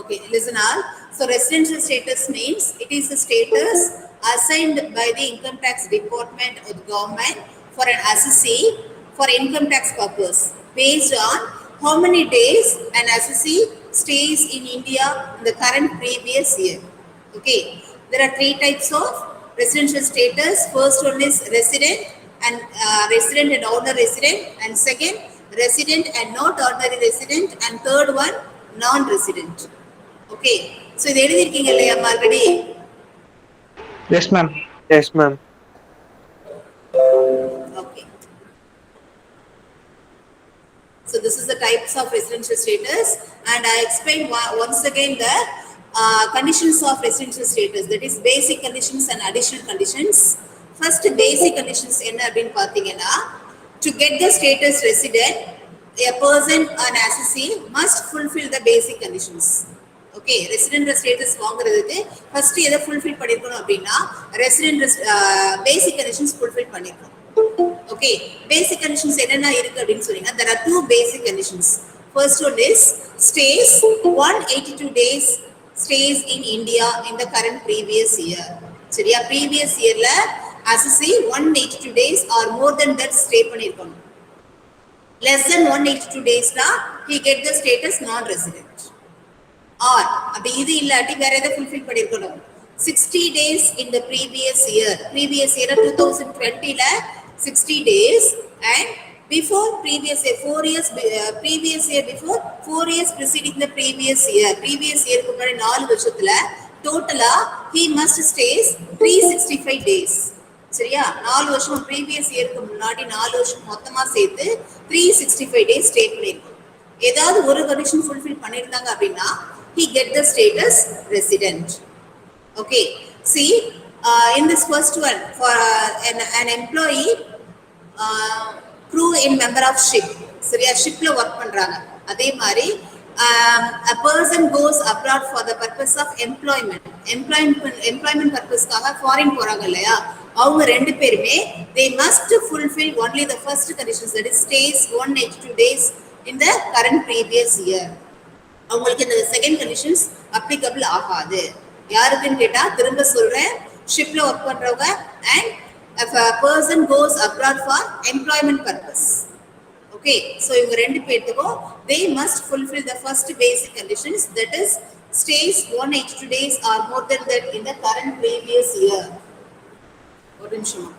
Okay, listen all. So residential status means it is a status assigned by the income tax department or the government for an assessee for income tax purpose based on how many days an assessee stays in India in the current previous year. Okay, there are three types of residential status. First one is resident and ordinary resident, and second resident and not ordinary resident, and third one non-resident. Okay, so இது எழுதிருக்கீங்க இல்லையா already? Yes, ma'am. Yes, ma'am. Okay. So this is the types of residential status, and I explain once again the conditions of residential status. That is basic conditions and additional conditions. First basic conditions என்ன அப்படின்னு பார்த்தீங்கன்னா, to get the status resident, a person an assessee must fulfill the basic conditions. Okay, resident status வாங்குறதுக்கு first எதை fulfil பண்ணிருக்கணும் அப்படின்னா resident பேசிக் conditions fulfil பண்ணிருக்கணும். Okay, பேசிக் conditions என்னென்ன இருக்கு அப்படின்னு சொன்னீங்கன்னா there are two basic conditions. First one is stays 182 days stays in India in the current previous year. சரியா, previous yearல assessee 182 days or more than that stay பண்ணிருக்கணும். Less than 182 days na he get the status non-resident. Or அப்படி இது இல்லாட்டி வேற எதை fulfil பண்ணிருக்கணும், 60 days in the previous year 2020 ல 60 days and before previous year 4 years previous year before 4 years preceding the previous year க்கு முன்னாடி 4 வருஷத்துல டோட்டலா he must stays 365 days. சரியா, 4 வருஷம் previous yearக்கு முன்னாடி 4 வருஷம் மொத்தமா சேர்த்து 365 days ஸ்டே பண்ணிருக்கோம். ஏதாவது ஒரு கண்டிஷன் ஃபுல்ஃபில் பண்ணிருந்தாங்க அப்படின்னா he get the status resident. Okay, see in this first one for an employee crew in member of ship. சரியா, ஷிப்ல ஒர்க் பண்றாங்க. அதே மாதிரி a person goes abroad for the purpose of employment purposeக்காக foreign போறாங்க இல்லையா, அவங்க ரெண்டு பேருமே they must fulfill only the first conditions, that is stays 182 days in the current previous year. அவங்களுக்கு இந்த செகண்ட் கண்டிஷன்ஸ் அப்ளிகபிள் ஆகாது. யாருக்குன்னு கேட்டா திரும்ப சொல்றேன், ஷிப்ல ஒர்க் பண்றவங்க and if a person goes abroad for employment purpose. Okay, so இவங்க ரெண்டு பேத்துக்கும் they must fulfill the first basic conditions, that is stays 182 days or more than that in the current previous year. ஒரு நிமிஷமா.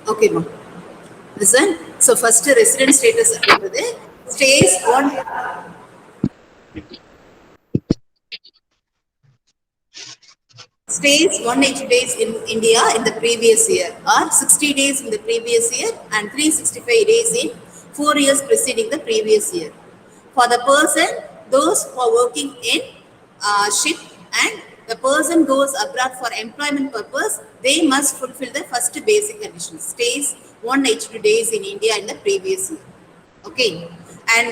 Okay, ma. Listen. So first resident status அப்படின்றது stays on stays 180 days in India in the previous year, or 60 days in the previous year, and 365 days in 4 years preceding the previous year. For the person, those who are working in ship, and the person goes abroad for employment purpose, they must fulfill the first basic condition: stays 182 days in India in the previous year. Okay, and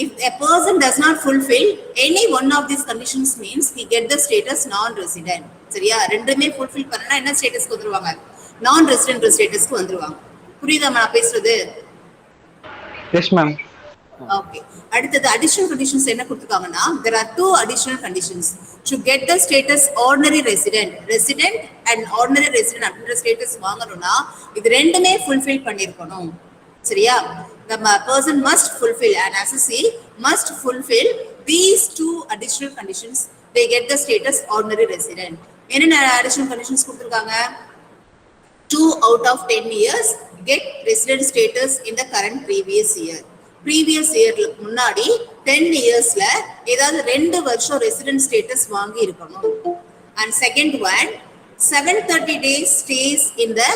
if a person does not fulfill any one of these conditions, means he get the status non-resident. சரியா? ரெண்டுமே fulfill பண்ணனா என்ன ஸ்டேட்டஸ்க்கு வந்துருவாங்க? non-resident ஸ்டேட்டஸ்க்கு வந்துருவாங்க. புரியுதா நான் பேசுறது? Yes, ma'am. Okay. அடுத்தது additional conditions என்ன கொடுத்திருக்காங்கன்னா, there are two additional conditions to get the status ordinary resident. Resident and ordinary resident அப்படின்ற ஸ்டேட்டஸ் வாங்கணும்னா இது ரெண்டுமே fulfill பண்ணிருக்கணும். சரியா? The person must fulfill, an assessee must fulfill these two additional conditions. They get the status ordinary resident. என்னென்ன additional conditions கொடுத்திருக்காங்க? 2 out of 10 years get resident status in the current previous year. Previous year முன்னாடி 10 yearsல ஏதாவது 2 வருஷம் resident status வாங்கி இருக்கணும். And second one, 730 days stays in the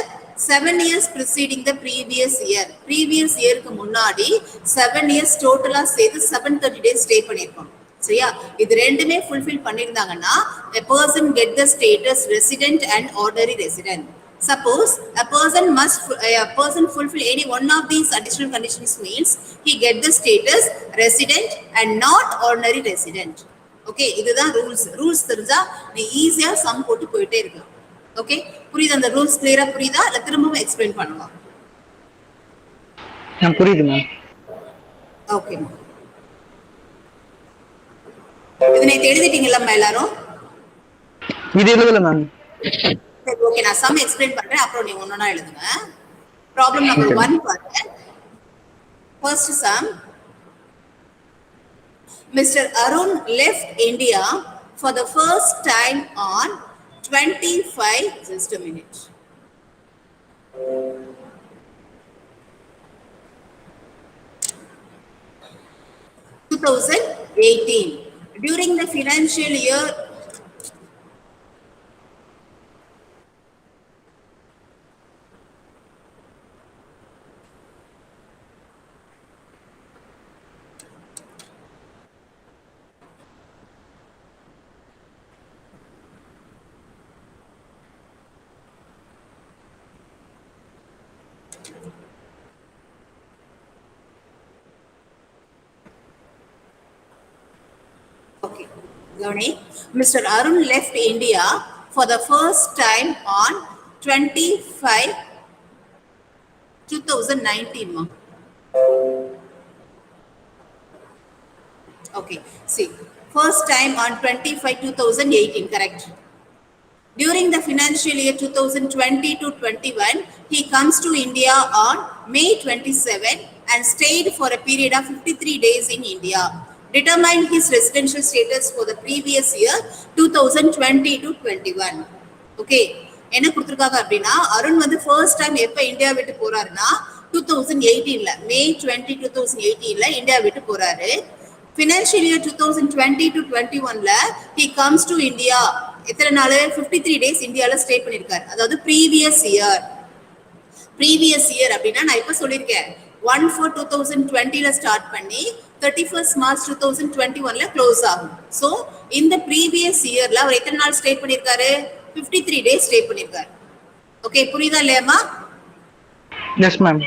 7 years preceding the previous year. Previous yearக்கு முன்னாடி 7 years டோட்டலா சேர்த்து 730 days stay பண்ணிருக்கணும். சரியா? இது ரெண்டுமே fulfill பண்ணிருந்தாங்கன்னா a person get the status resident and ordinary resident. Suppose a person fulfill any one of these additional conditions, means he get the status resident and not ordinary resident. Okay, இதுதான் rules தெரிஞ்சா நீ ஈஸியா some போட்டு போயிட்டே இருக்கலாம். Okay, புரியுதா? அந்த rules கிளியரா புரியுதா? இல்ல திரும்பவும் எக்ஸ்பிளைன் பண்ணலாம்? புரியுது மேம். ஓகே மேம், இதனை எழுதிட்டீங்களா எல்லாரும்? இது எழுதல மேம். சரி, ஓகே, நான் சம் எக்ஸ்பிளைன் பண்றேன், அப்புறம் நீங்க ஒன்னொன்னா எழுதுங்க. ப்ராப்ளம் நம்பர் 1 பாருங்க. First sum. Mr. Arun left India for the first time on 25, just a minute. (2018). During the financial year Okay, Mr. Arun left India for the first time on 25, 2019. Ma. Okay, see, first time on 25, 2018, correct? During the financial year 2020 to 21, he comes to India on May 27 and stayed for a period of 53 days in India. Determine his residential status for the previous year 2020 to 21. Okay, என்ன கொடுத்திருக்காங்க அப்படின்னா, அருண் வந்து first time எப்ப India விட்டு போறாருன்னா 2018ல May 20, 2018ல India விட்டு போறாரு. Financial year 2020 to 21ல he comes to India. எத்தனை நாள்? 53 days இந்தியால ஸ்டே பண்ணிருக்காரு. அதாவது ப்ரீவியஸ் இயர். ப்ரீவியஸ் இயர் அப்படின்னா நான் இப்ப சொல்லியிருக்கேன் 1/4/2020ல ஸ்டார்ட் பண்ணி 31st March 2021ல க்ளோஸ் ஆகும். ஸோ இந்த ப்ரீவியஸ் இயர்ல அவர் எத்தனை நாள் ஸ்டே பண்ணிருக்காரு? 53 days ஸ்டே பண்ணிருக்காரு. ஓகே, புரியுதா இல்லையாம்மா? Yes ma'am.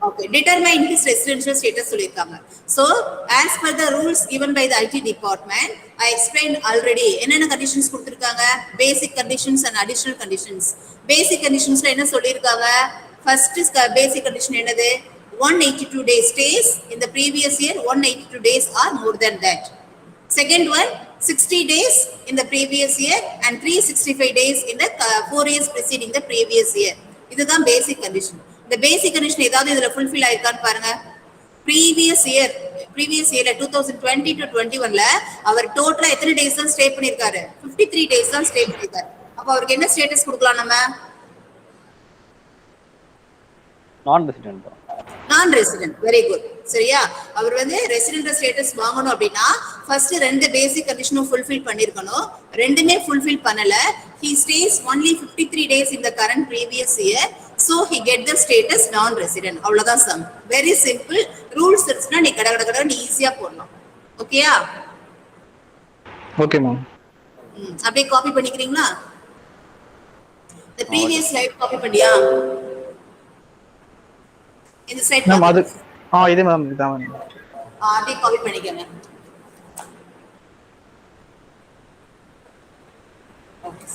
Okay, determine his residential status சொல்லிருக்காங்க. So, as per the rules given by the IT department, I explained already. என்னென்ன conditions கொடுத்திருக்காங்க? Basic conditions and additional conditions. Basic conditionsல என்ன சொல்லிருக்காங்க? First basic condition என்னது? 182 days stays in the previous year, 182 days or more than that. Second one, 60 days in the previous year and 365 days in the 4 years preceding the previous year. இதுதான் basic condition. இந்த basic condition ஏதாவது இதுல fulfill ஆயிருக்கான்னு பாருங்க. previous yearல 2020 to 21ல அவர் டோட்டலா எத்தனை days தான் stay பண்ணிருக்காரு? 53 days தான் ஸ்டே பண்ணிருக்காரு. அப்ப அவருக்கு என்ன ஸ்டேட்டஸ் கொடுக்கலாம் நம்ம? நான் ரெசிடென்ட். நான் ரெசிடென்ட். Very good. சரியா? அவர் வந்து ரெசிடென்ட் ஸ்டேட்டஸ் வாங்கணும் அப்படின்னா ஃபர்ஸ்ட் ரெண்டு பேசிக் கண்டிஷனும் ஃபுல்ஃபில் பண்ணிருக்கணும். ரெண்டுமே ஃபுல்ஃபில் பண்ணல. He stays only 53 days in the current previous year, so he get the status non resident. அவ்வளவுதான் சம். Very simple. ரூல்ஸ் இருக்குனா நீ கடகடகட ஈஸியா போடலாம். ஓகேயா? Okay ma'am. அப்படியே காப்பி பண்ணிக்கிறீங்களா? the previous slide காப்பி பண்ணியா? இந்த ஸ்லைட் மேம் அது இதே மேம் இதான் மேம். அப்படியே காப்பி பண்ணிக்கங்க. ஓகே.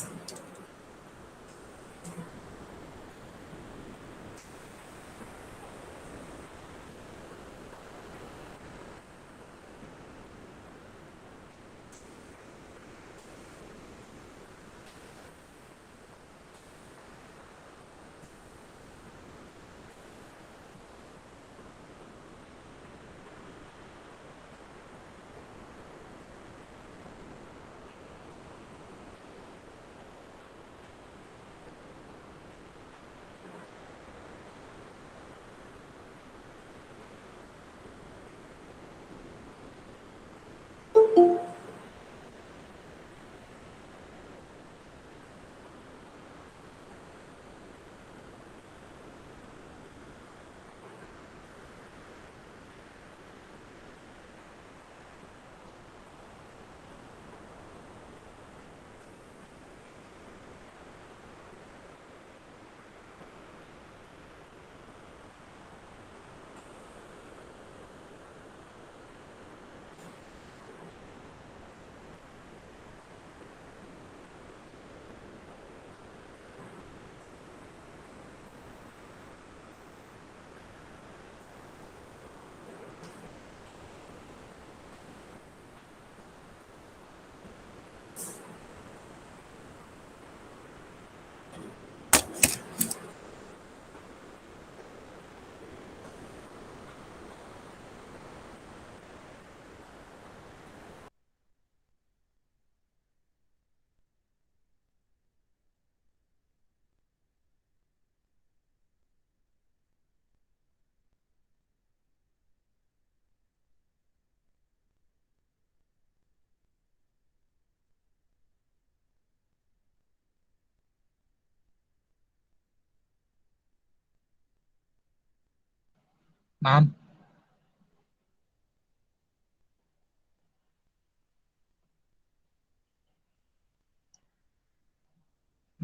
மேம்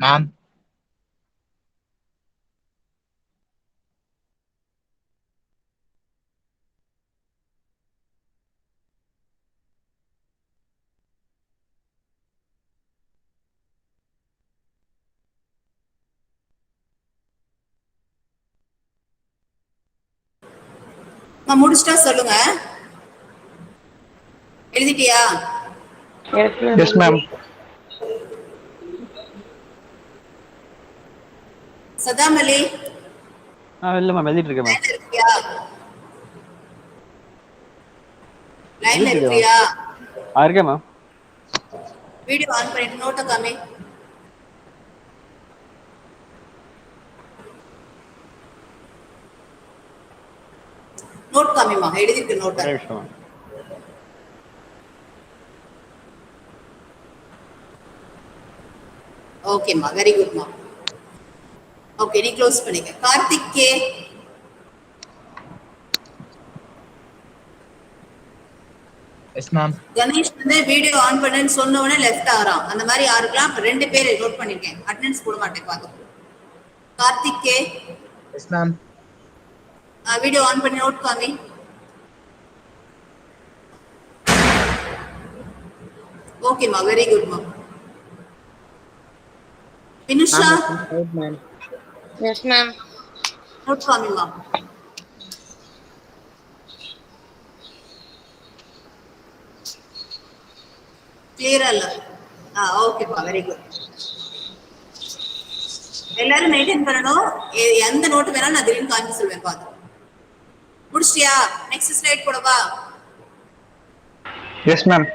மேம் முடிச்சிட்டா சொல்லுங்க. எழுதிட்டியா? Yes ma'am. சதாம் அலி இல்ல மேம், எழுதிட்டு இருக்கேன் மேம். இருக்கியா? லைன்ல இருக்கியா? இருக்கேன் மேம். வீடியோ ஆன் பண்ணிட்டு நோட்ட காமி. நோட் காமிமா, எழுதிருக்கு நோட்ட. ஓகேம்மா, வெரி குட்மா. ஓகே, நீ க்ளோஸ் பண்ணிக்க. Karthik K. Yes ma'am. Ganesh வந்து வீடியோ ஆன் பண்ணேன்னு சொன்ன உடனே லெஃப்ட் ஆறான். அந்த மாதிரி யாருக்கெல்லாம் ரெண்டு பேர் நோட் பண்ணிருக்கேன். அட்டெண்டன்ஸ் போட மாட்டேன் பாத்து. Karthik K. Yes, ma'am. Video on பண்ணி நோட் காமி. ஓகேம்மா, வெரி குட்மா. Vinusha, Ma'am. Yes, ma'am. Note காமிமா. கிளியரா இல்ல? ஓகேப்பா, வெரி குட். எல்லாரும் மெயின்டைன் பண்ணணும். எந்த நோட்டு வேணாலும் நான் திடீர்னு காமிச்சு சொல்வேன் பாத்து. முடிச்சிட்டியா? நெக்ஸ்ட் ஸ்லைட் போடவா? Yes ma'am.